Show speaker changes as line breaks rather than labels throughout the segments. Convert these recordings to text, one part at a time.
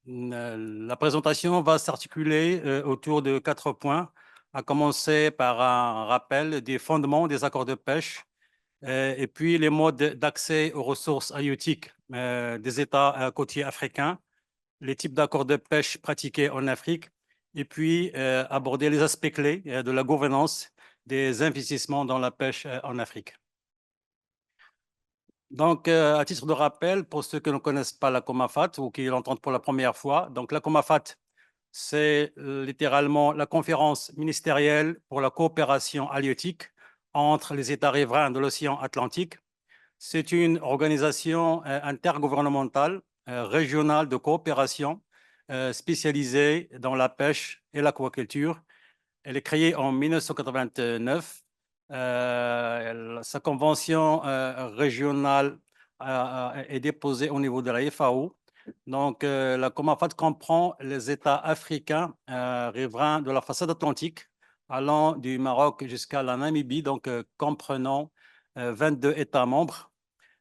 La présentation va s'articuler autour de 4 points, à commencer par un rappel des fondements des accords de pêche et puis les modes d'accès aux ressources halieutiques des États côtiers africains, les types d'accords de pêche pratiqués en Afrique, et puis aborder les aspects clés de la gouvernance des investissements dans la pêche en Afrique. Donc, à titre de rappel, pour ceux qui ne connaissent pas la COMAFAT ou qui l'entendent pour la première fois, donc la COMAFAT, c'est littéralement la conférence ministérielle pour la coopération halieutique entre les États riverains de l'océan Atlantique. C'est une organisation intergouvernementale régionale de coopération spécialisée dans la pêche et l'aquaculture. Elle est créée en 1989. Sa convention régionale est déposée au niveau de la FAO. Donc, la COMAFAT comprend les États africains riverains de la façade atlantique, allant du Maroc jusqu'à la Namibie, donc comprenant 22 États membres.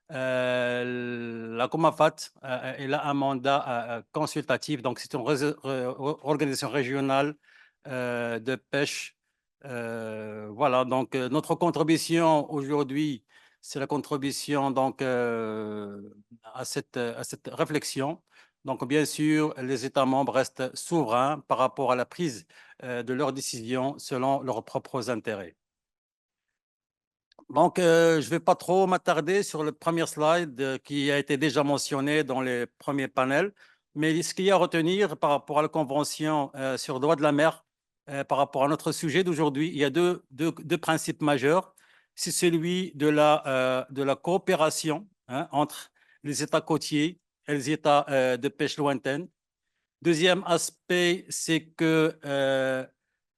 La COMAFAT elle a un mandat consultatif, donc c'est une organisation régionale de pêche. Voilà, donc notre contribution aujourd'hui, c'est la contribution donc, à cette réflexion. Donc, bien sûr, les États membres restent souverains par rapport à la prise de leurs décisions selon leurs propres intérêts. Donc, je ne vais pas trop m'attarder sur le premier slide qui a été déjà mentionné dans les premiers panels, mais ce qu'il y a à retenir par rapport à la Convention sur le droit de la mer, par rapport à notre sujet d'aujourd'hui, il y a deux principes majeurs. C'est celui de la coopération entre les États côtiers et les États de pêche lointaine. Deuxième aspect, c'est que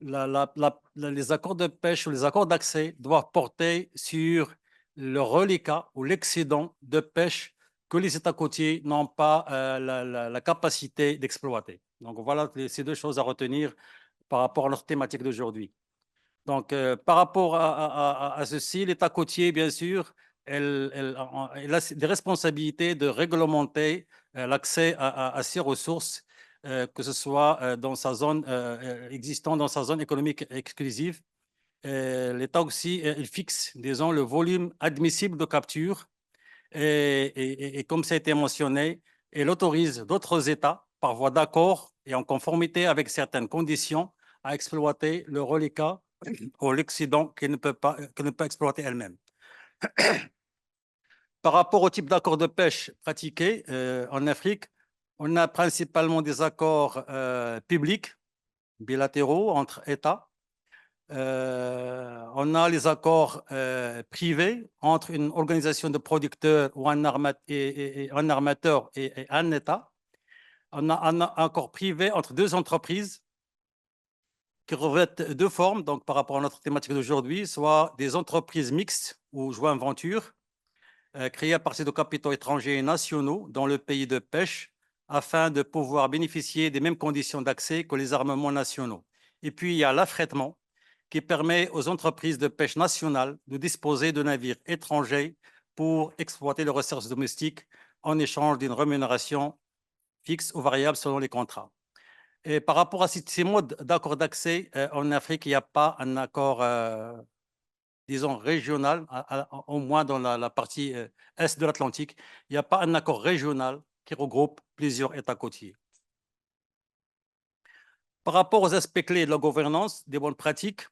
les accords de pêche ou les accords d'accès doivent porter sur le reliquat ou l'excédent de pêche que les États côtiers n'ont pas la capacité d'exploiter. Donc voilà ces deux choses à retenir par rapport à notre thématique d'aujourd'hui. Donc, par rapport à ceci, l'État côtier, bien sûr, elle a des responsabilités de réglementer l'accès à ces ressources, que ce soit dans sa zone existant dans sa zone économique exclusive. L'État aussi, il fixe, disons, le volume admissible de capture et comme ça a été mentionné, elle autorise d'autres États, par voie d'accord et en conformité avec certaines conditions, à exploiter le reliquat ou l'excédent qu'elle ne peut exploiter elle-même. Par rapport au type d'accord de pêche pratiqué en Afrique, on a principalement des accords publics, bilatéraux entre États. On a les accords privés entre une organisation de producteurs ou un armateur et un État. On a un accord privé entre deux entreprises qui revêtent deux formes, donc par rapport à notre thématique d'aujourd'hui, soit des entreprises mixtes ou joint venture, créées à partir de capitaux étrangers et nationaux dans le pays de pêche, afin de pouvoir bénéficier des mêmes conditions d'accès que les armements nationaux. Et puis, il y a l'affrètement, qui permet aux entreprises de pêche nationales de disposer de navires étrangers pour exploiter les ressources domestiques en échange d'une rémunération fixe ou variable selon les contrats. Et par rapport à ces modes d'accord d'accès, en Afrique, il n'y a pas un accord, disons, régional, au moins dans la partie est de l'Atlantique, il n'y a pas un accord régional qui regroupe plusieurs États côtiers. Par rapport aux aspects clés de la gouvernance, des bonnes pratiques,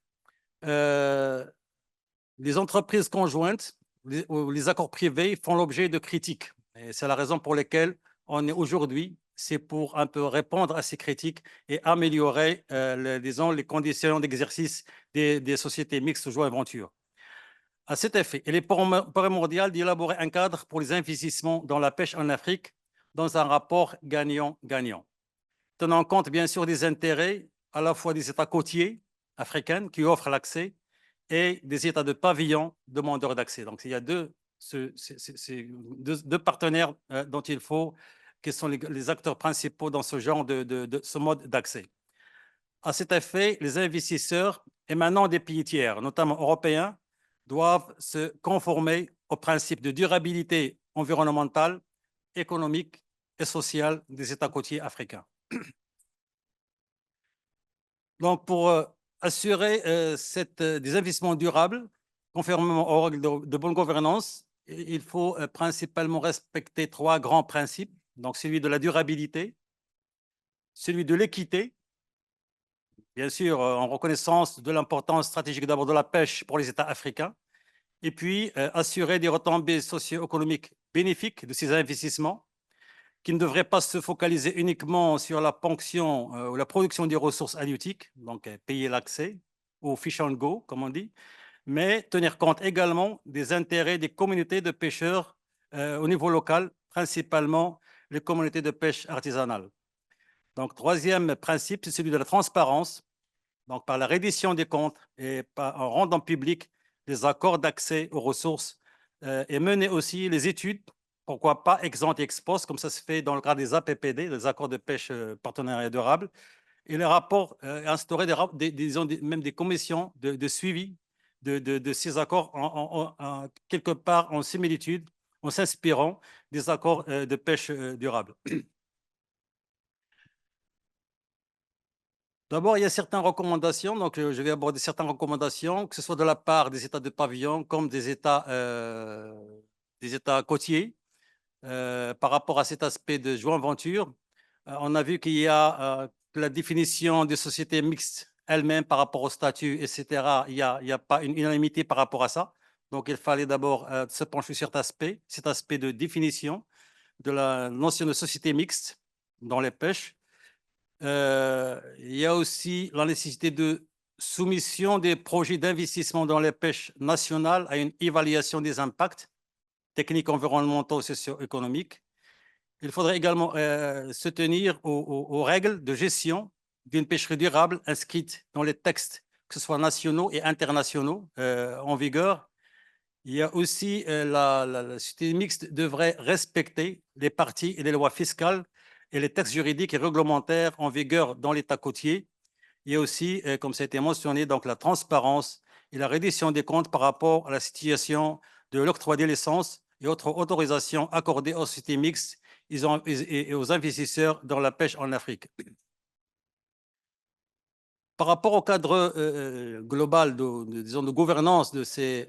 les entreprises conjointes ou les accords privés font l'objet de critiques. C'est la raison pour laquelle on est aujourd'hui, c'est pour un peu répondre à ces critiques et améliorer, disons, les conditions d'exercice des sociétés mixtes joint venture. À cet effet, il est primordial d'élaborer un cadre pour les investissements dans la pêche en Afrique dans un rapport gagnant-gagnant, tenant compte bien sûr des intérêts à la fois des États côtiers africains qui offrent l'accès et des États de pavillon demandeurs d'accès. Donc, il y a deux partenaires dont il faut, qui sont les acteurs principaux dans ce genre de ce mode d'accès. À cet effet, les investisseurs émanant des pays tiers, notamment européens, doivent se conformer aux principes de durabilité environnementale, économique et sociale des États côtiers africains. Donc, pour assurer des investissements durables, conformément aux règles de bonne gouvernance, il faut principalement respecter 3 grands principes. Donc, celui de la durabilité, celui de l'équité, bien sûr, en reconnaissance de l'importance stratégique d'abord de la pêche pour les États africains, et puis assurer des retombées socio-économiques bénéfiques de ces investissements, qui ne devraient pas se focaliser uniquement sur la ponction ou la production des ressources halieutiques, donc payer l'accès, ou fish and go, comme on dit, mais tenir compte également des intérêts des communautés de pêcheurs au niveau local, principalement les communautés de pêche artisanale. Donc, troisième principe, c'est celui de la transparence. Donc, par la reddition des comptes et en rendant public les accords d'accès aux ressources et mener aussi les études, pourquoi pas ex ante et ex post, comme ça se fait dans le cadre des APPD, des accords de pêche partenariat durable, et les rapports, instaurer même des commissions de suivi de ces accords quelque part en similitude, en s'inspirant des accords de pêche durable. D'abord, il y a certaines recommandations. Donc, je vais aborder certaines recommandations, que ce soit de la part des États de pavillon comme des États côtiers, par rapport à cet aspect de joint venture. On a vu qu'il y a que la définition des sociétés mixtes elles-mêmes par rapport au statut, etc. Il n'y a pas une unanimité par rapport à ça. Donc, il fallait d'abord se pencher sur cet aspect de définition de la notion de société mixte dans les pêches. Il y a aussi la nécessité de soumission des projets d'investissement dans les pêches nationales à une évaluation des impacts techniques, environnementaux, socio-économiques. Il faudrait également se tenir aux règles de gestion d'une pêcherie durable inscrites dans les textes, que ce soit nationaux et internationaux en vigueur. Il y a aussi la société mixte devrait respecter les parties et les lois fiscales et les textes juridiques et réglementaires en vigueur dans l'État côtier. Il y a aussi, comme ça a été mentionné, donc la transparence et la reddition des comptes par rapport à la situation de l'octroi des licences et autres autorisations accordées aux sociétés mixtes et aux investisseurs dans la pêche en Afrique. Par rapport au cadre global disons, de gouvernance de ces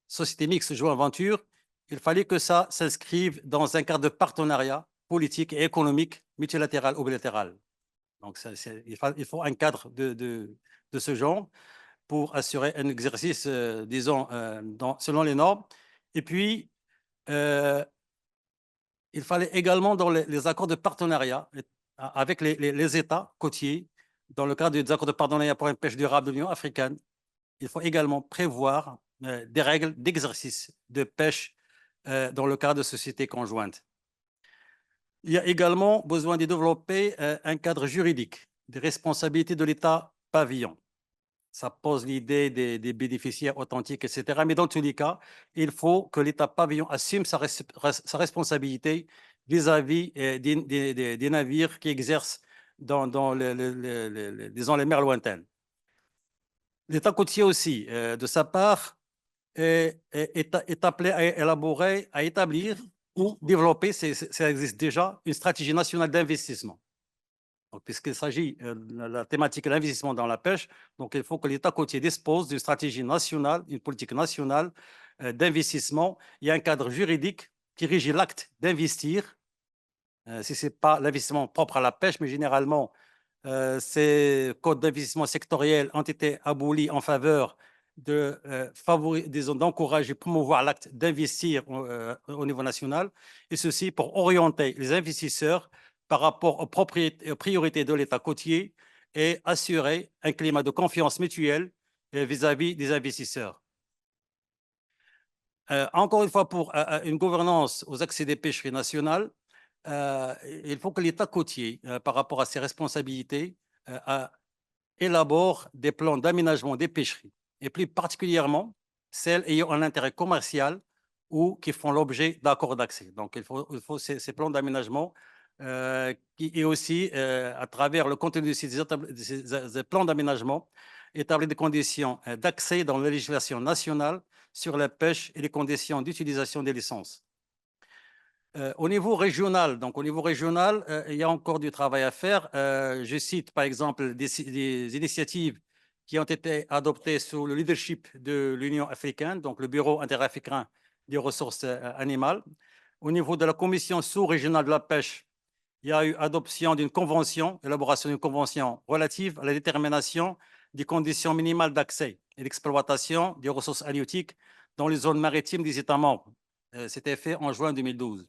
sociétés mixtes joint venture, il fallait que ça s'inscrive dans un cadre de partenariat politique et économique multilatéral ou bilatéral. Donc, il faut un cadre de ce genre pour assurer un exercice, disons, selon les normes. Et puis, il fallait également, dans les accords de partenariat avec les États côtiers, dans le cadre des accords de partenariat pour une pêche durable de l'Union africaine, il faut également prévoir des règles d'exercice de pêche dans le cadre de sociétés conjointes. Il y a également besoin de développer un cadre juridique des responsabilités de l'État pavillon. Ça pose l'idée des bénéficiaires authentiques, etc. Mais dans tous les cas, il faut que l'État pavillon assume sa responsabilité vis-à-vis des navires qui exercent dans disons, les mers lointaines. L'État côtier aussi, de sa part, est appelé à élaborer, à établir ou développer, ça existe déjà, une stratégie nationale d'investissement. Puisqu'il s'agit de la thématique de l'investissement dans la pêche, donc il faut que l'État côtier dispose d'une stratégie nationale, une politique nationale d'investissement. Il y a un cadre juridique qui régit l'acte d'investir. Si ce n'est pas l'investissement propre à la pêche, mais généralement, ces codes d'investissement sectoriels ont été abolis en faveur d'encourager et promouvoir l'acte d'investir au niveau national, et ceci pour orienter les investisseurs par rapport aux priorités de l'État côtier et assurer un climat de confiance mutuelle vis-à-vis des investisseurs. Encore une fois, pour une gouvernance aux accès des pêcheries nationales, il faut que l'État côtier, par rapport à ses responsabilités, élabore des plans d'aménagement des pêcheries, et plus particulièrement celles ayant un intérêt commercial ou qui font l'objet d'accords d'accès. Donc, il faut ces plans d'aménagement et aussi, à travers le contenu de ces plans d'aménagement, établir des conditions d'accès dans la législation nationale sur la pêche et les conditions d'utilisation des licences. Au niveau régional, il y a encore du travail à faire. Je cite par exemple des initiatives qui ont été adoptées sous le leadership de l'Union africaine, donc le Bureau interafricain des ressources animales. Au niveau de la Commission sous-régionale de la pêche, il y a eu adoption d'une convention, élaboration d'une convention relative à la détermination des conditions minimales d'accès et d'exploitation des ressources halieutiques dans les zones maritimes des États membres. C'était fait en juin 2012.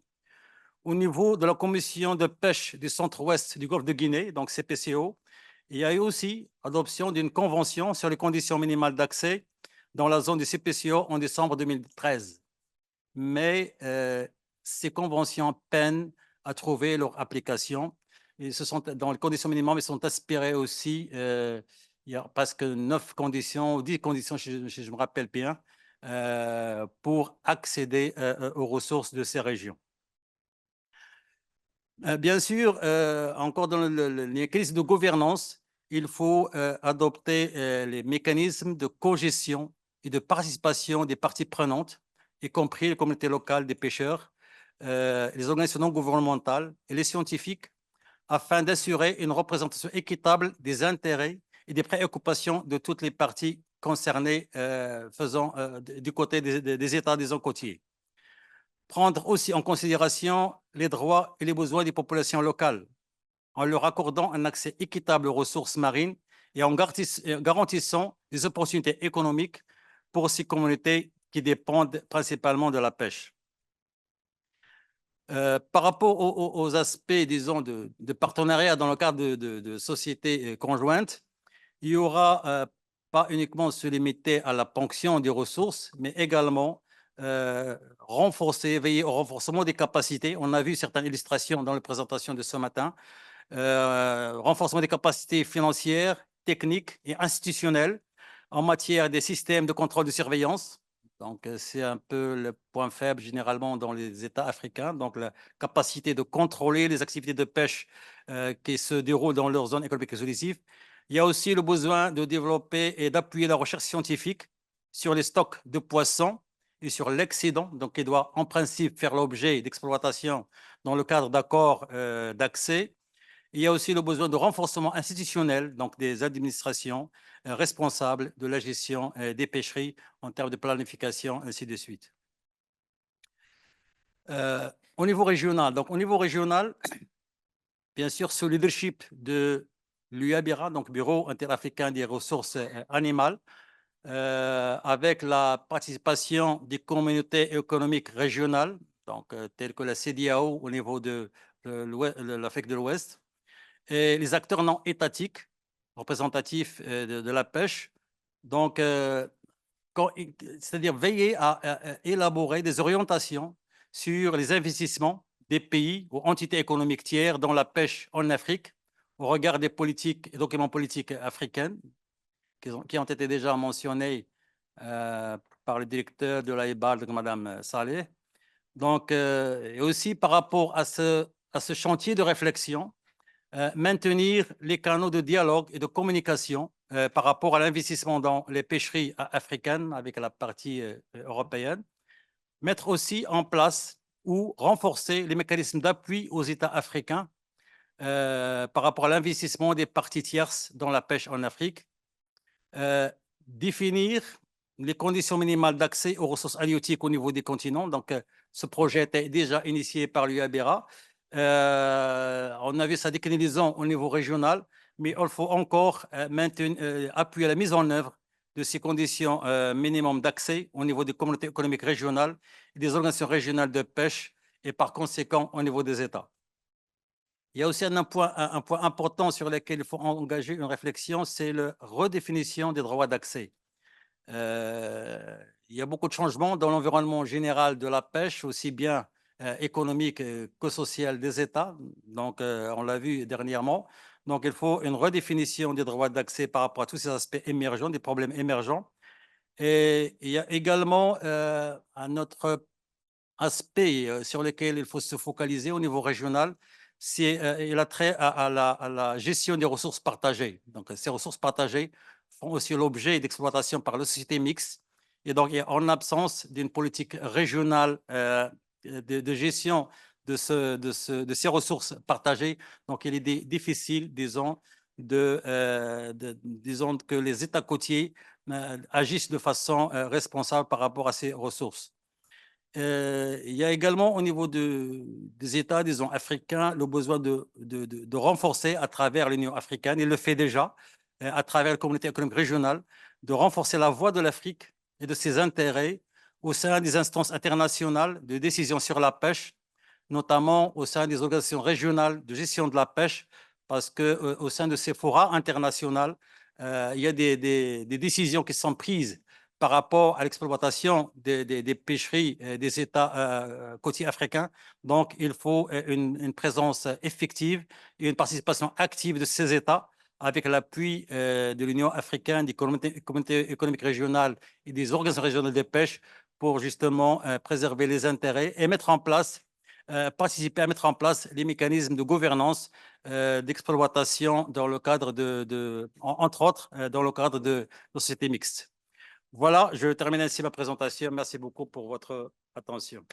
Au niveau de la commission de pêche du centre-ouest du golfe de Guinée, donc CPCO, il y a eu aussi adoption d'une convention sur les conditions minimales d'accès dans la zone du CPCO en décembre 2013. Mais ces conventions peinent à trouver leur application. Et ce sont dans les conditions minimales, ils sont inspirés aussi, il y a presque 9 conditions, ou 10 conditions, si je me rappelle bien, pour accéder aux ressources de ces régions. Bien sûr, encore dans les mécanismes de gouvernance, il faut adopter les mécanismes de cogestion et de participation des parties prenantes, y compris les communautés locales des pêcheurs, les organisations non gouvernementales et les scientifiques, afin d'assurer une représentation équitable des intérêts et des préoccupations de toutes les parties concernées du côté des États des zones côtiers. Prendre aussi en considération les droits et les besoins des populations locales, en leur accordant un accès équitable aux ressources marines et en garantissant des opportunités économiques pour ces communautés qui dépendent principalement de la pêche. Par rapport aux aspects, disons, de partenariat dans le cadre de sociétés conjointes, il y aura pas uniquement se limiter à la ponction des ressources, mais également veiller au renforcement des capacités. On a vu certaines illustrations dans la présentation de ce matin. Renforcement des capacités financières, techniques et institutionnelles en matière des systèmes de contrôle de surveillance. Donc, c'est un peu le point faible généralement dans les États africains. Donc, la capacité de contrôler les activités de pêche qui se déroulent dans leur zone économique exclusive. Il y a aussi le besoin de développer et d'appuyer la recherche scientifique sur les stocks de poissons et sur l'excédent, donc qui doit en principe faire l'objet d'exploitation dans le cadre d'accords d'accès. Il y a aussi le besoin de renforcement institutionnel, donc des administrations responsables de la gestion des pêcheries en termes de planification, ainsi de suite. Au niveau régional, bien sûr, sous le leadership de l'UABERA, donc Bureau interafricain des ressources animales, avec la participation des communautés économiques régionales, donc telles que la CEDEAO au niveau de l'Afrique de l'Ouest, et les acteurs non étatiques représentatifs de la pêche. Donc, c'est-à-dire veiller à élaborer des orientations sur les investissements des pays ou entités économiques tiers dans la pêche en Afrique au regard des politiques et documents politiques africains qui ont été déjà mentionnés par le directeur de l'AIBAL, Mme Saleh. Donc, et aussi par rapport à ce chantier de réflexion, maintenir les canaux de dialogue et de communication par rapport à l'investissement dans les pêcheries africaines avec la partie européenne, mettre aussi en place ou renforcer les mécanismes d'appui aux États africains par rapport à l'investissement des parties tierces dans la pêche en Afrique, définir les conditions minimales d'accès aux ressources halieutiques au niveau des continents. Donc, ce projet était déjà initié par l'UABERA. On a vu sa déclinaison au niveau régional, mais il faut encore appuyer la mise en œuvre de ces conditions minimum d'accès au niveau des communautés économiques régionales et des organisations régionales de pêche et par conséquent au niveau des États. Il y a aussi un point important sur lequel il faut engager une réflexion, c'est la redéfinition des droits d'accès. Il y a beaucoup de changements dans l'environnement général de la pêche, aussi bien économique que social des États. Donc, on l'a vu dernièrement. Donc, il faut une redéfinition des droits d'accès par rapport à tous ces aspects émergents, des problèmes émergents. Et il y a également un autre aspect sur lequel il faut se focaliser au niveau régional, c'est il a trait à la gestion des ressources partagées. Donc, ces ressources partagées font aussi l'objet d'exploitation par la société mixte. Et donc, en absence d'une politique régionale de gestion de ces ressources partagées. Donc, il est difficile, disons, disons que les États côtiers agissent de façon responsable par rapport à ces ressources. Il y a également au niveau des États, disons, africains, le besoin de renforcer à travers l'Union africaine, il le fait déjà, à travers la communauté économique régionale, de renforcer la voix de l'Afrique et de ses intérêts au sein des instances internationales de décision sur la pêche, notamment au sein des organisations régionales de gestion de la pêche, parce qu'au sein de ces forats internationaux, il y a des décisions qui sont prises par rapport à l'exploitation des pêcheries des États côtiers africains. Donc, il faut une présence effective et une participation active de ces États avec l'appui de l'Union africaine, des communautés économiques régionales et des organisations régionales de pêche pour justement préserver les intérêts et mettre en place, participer à mettre en place les mécanismes de gouvernance d'exploitation dans le cadre entre autres, dans le cadre de sociétés mixtes. Voilà, je termine ainsi ma présentation. Merci beaucoup pour votre attention.